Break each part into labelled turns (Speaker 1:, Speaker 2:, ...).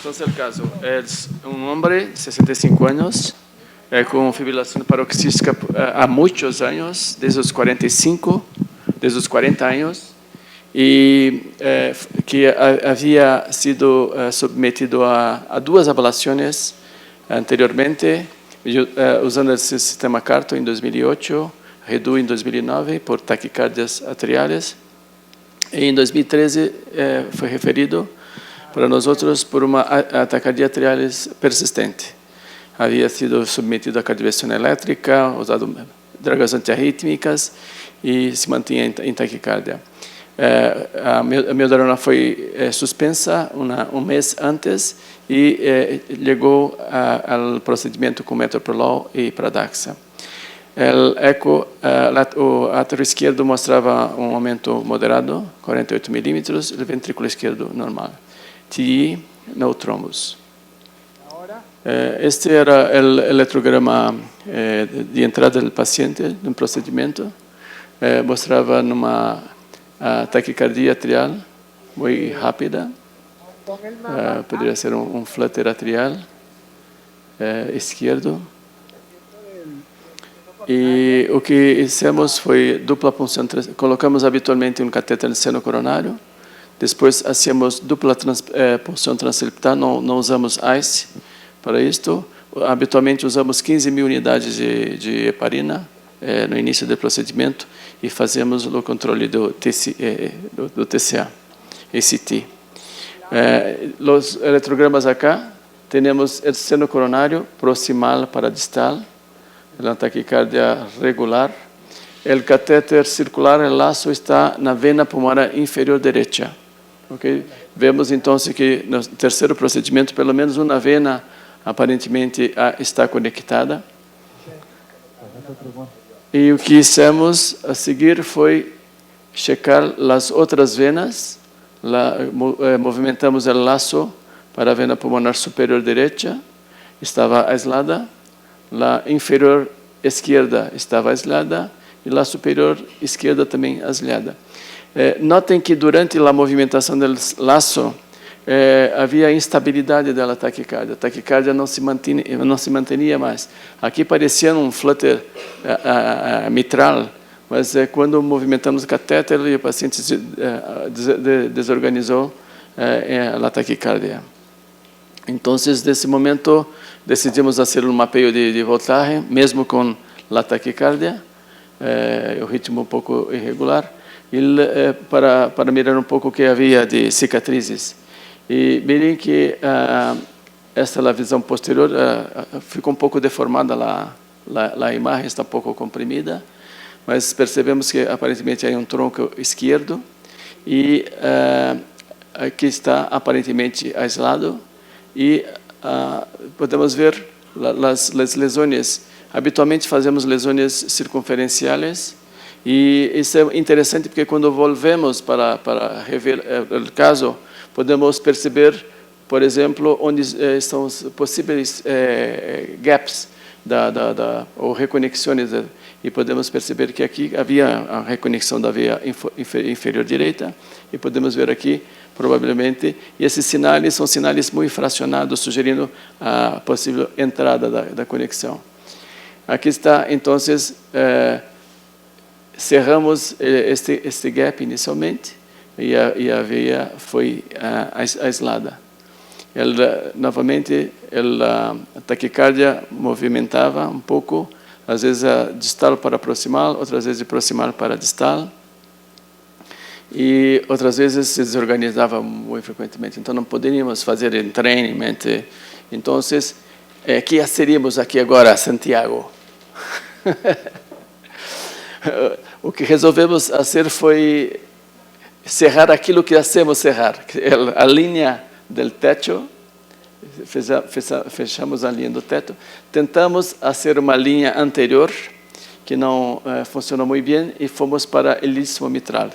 Speaker 1: Entonces el caso es un hombre, 65 años, con fibrilación paroxística há muitos anos, desde os 45, desde os 40 anos, e que havia sido submetido a duas avaliações anteriormente, usando esse sistema CARTO em 2008, REDU em 2009, por taquicardias atriales, e em 2013 foi referido para nós outros por uma taquicardia atrialis persistente. Havia sido submetido a cardioversão elétrica, usado drogas antiarrítmicas e se mantinha em taquicardia. A miodarona foi suspensa um mês antes e chegou ao procedimento com metoprolol e Pradaxa. O eco, o átrio esquerdo mostrava um aumento moderado, 48 milímetros, o ventrículo esquerdo normal. TI, no trombos. Este era o eletrograma de entrada do paciente no procedimento. Mostrava uma taquicardia atrial muito rápida. Poderia ser um flutter atrial esquerdo. E o que fizemos foi dupla punção. Colocamos habitualmente um catéter no seno coronário. Depois hacíamos dupla punção transeptal, não usamos ICE para isto. Habitualmente usamos 15.000 unidades de heparina no início do procedimento e fazemos o controle do TCA, ACT. Os eletrogramas acá, temos o seno coronário proximal para distal, a taquicardia regular. O catéter circular, o laço está na vena pulmonar inferior direita. Okay? Vemos então que no terceiro procedimento, pelo menos uma vena aparentemente está conectada. E o que fizemos a seguir foi checar as outras venas. Movimentamos o laço para a vena pulmonar superior direita, estava aislada. A inferior esquerda estava aislada e a superior esquerda também aislada. Notem que durante a movimentação do laço havia instabilidade da taquicardia. A taquicardia não se mantinha mais. Aqui parecia um flutter mitral, mas quando movimentamos o catéter, o paciente desorganizou a taquicardia. Então, nesse momento, decidimos fazer um mapeio de voltagem, mesmo com a taquicardia, o ritmo um pouco irregular, para mirar um pouco o que havia de cicatrizes. E verem que esta é a visão posterior, ficou um pouco deformada, a imagem está um pouco comprimida, mas percebemos que aparentemente há um tronco esquerdo e aqui está aparentemente aislado e podemos ver as lesões. Habitualmente fazemos lesões circunferenciais e isso é interessante porque quando volvemos para rever o caso, podemos perceber, por exemplo, onde estão os possíveis gaps ou reconexões, e podemos perceber que aqui havia a reconexão da veia inferior direita, e podemos ver aqui, provavelmente, e esses sinais são sinais muito fracionados, sugerindo a possível entrada da conexão. Aqui está, então, cerramos este gap inicialmente, e a veia foi aislada. Novamente, a taquicardia movimentava um pouco, às vezes distal para proximal, outras vezes proximal para distal, e outras vezes se desorganizava muito frequentemente. Então, não poderíamos fazer treinamento. Então, o que seríamos aqui agora, Santiago? O que resolvemos fazer foi cerrar aquilo que hacemos cerrar, a linha do teto. Fechamos a linha do teto, tentamos fazer uma linha anterior que não funcionou muito bem e fomos para o istmo mitral.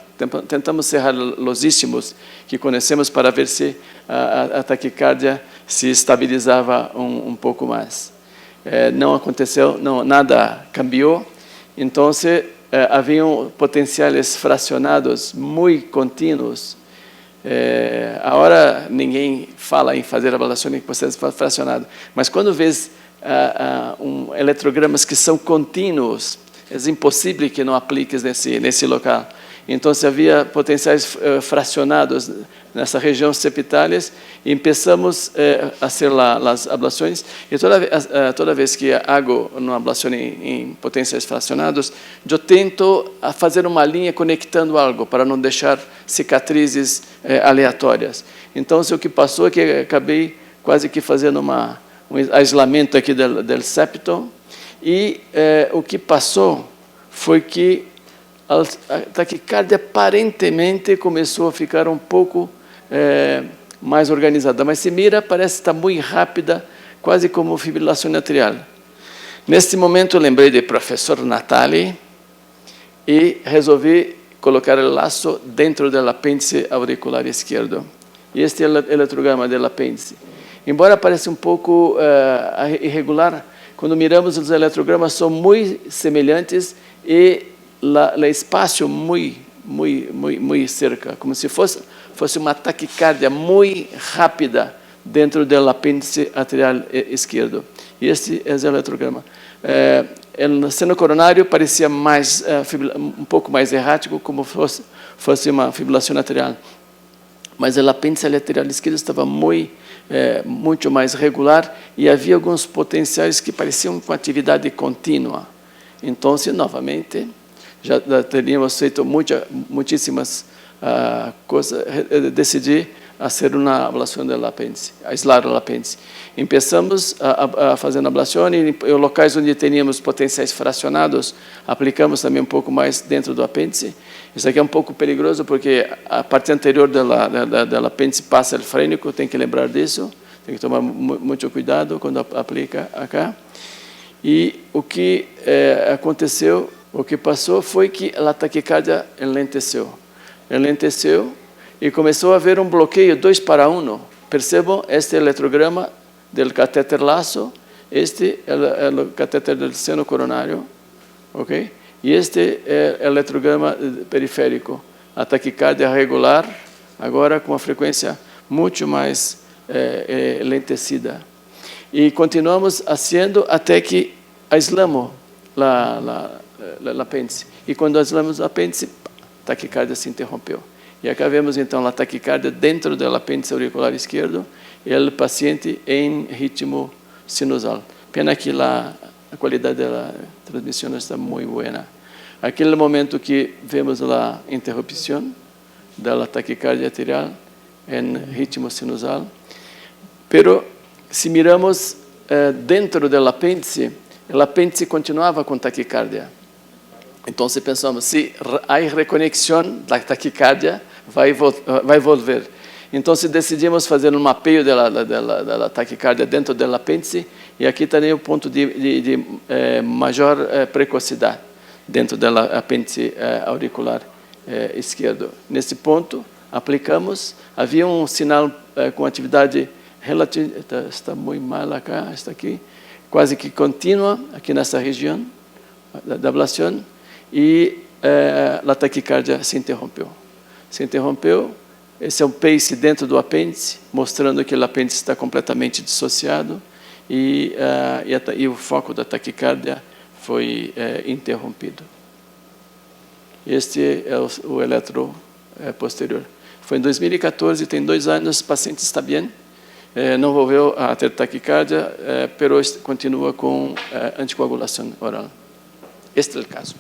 Speaker 1: Tentamos cerrar os istmos que conhecemos para ver se a taquicardia se estabilizava um pouco mais. Não aconteceu, nada cambiou. Então, haviam potenciais fracionados muito contínuos Agora ninguém fala em fazer ablação em processo fracionado, mas quando vês eletrogramas que são contínuos, é impossível que não apliques nesse local. Então, havia potenciais fracionados nessa região septálias e começamos a fazer as ablações. E toda vez que hago uma ablação em potenciais fracionados, eu tento fazer uma linha conectando algo para não deixar cicatrizes aleatórias. Então, o que passou é que acabei quase que fazendo um aislamento aqui do septo e o que passou foi que a taquicardia aparentemente começou a ficar um pouco mais organizada, mas se mira, parece estar muito rápida, quase como fibrilação atrial. Neste momento, lembrei do professor Natali e resolvi colocar o laço dentro do apêndice auricular esquerdo. E este é o eletrograma do apêndice. Embora pareça um pouco irregular, quando miramos os eletrogramas são muito semelhantes e o espaço muito cerca, como se fosse uma taquicardia muito rápida dentro do apêndice atrial esquerdo. E este é o eletrograma. O seno coronário parecia um pouco mais errático, como fosse uma fibrilação atrial. Mas o apêndice lateral esquerdo estava muito mais regular e havia alguns potenciais que pareciam com atividade contínua. Então, novamente, já teríamos feito muitíssimas coisas, decidi fazer uma ablação do apêndice, aislar o apêndice. Começamos a fazer uma ablação e em locais onde teníamos potenciais fracionados, aplicamos também um pouco mais dentro do apêndice. Isso aqui é um pouco perigoso porque a parte anterior do apêndice passa o frênico, tem que lembrar disso, tem que tomar muito cuidado quando aplica acá. E o que aconteceu, o que passou foi que a taquicardia enlenteceu e começou a haver um bloqueio 2:1. Percebam este eletrograma do catéter laço, este é o catéter do seno coronário, ok? E este é o eletrograma periférico. A taquicardia regular, agora com uma frequência muito mais lentecida. E continuamos fazendo até que aislamos o apêndice. E quando aislamos o apêndice, a taquicardia se interrompeu. E acá vemos então a taquicardia dentro do apêndice auricular esquerdo e o paciente em ritmo sinusal. Pena que a qualidade da transmissão não está muito boa. Aquele momento que vemos a interrupção da taquicardia arterial em ritmo sinusal. Pero se miramos dentro do apêndice, o apêndice continuava com taquicardia. Então, se pensamos, se há reconexão da taquicardia, vai volver. Então, decidimos fazer um mapeio da taquicardia dentro do apêndice, e aqui também o ponto de maior precocidade dentro do apêndice auricular esquerdo. Nesse ponto, aplicamos, havia um sinal com atividade relativa, está muito mal acá, está aqui, quase que contínua, aqui nessa região da ablação, e a taquicardia se interrompeu. Esse é um pace dentro do apêndice, mostrando que o apêndice está completamente dissociado e o foco da taquicardia foi interrompido. Este é o eletro posterior. Foi em 2014, tem 2 anos, o paciente está bem, não volveu a ter taquicardia, mas continua com anticoagulação oral. Este é o caso.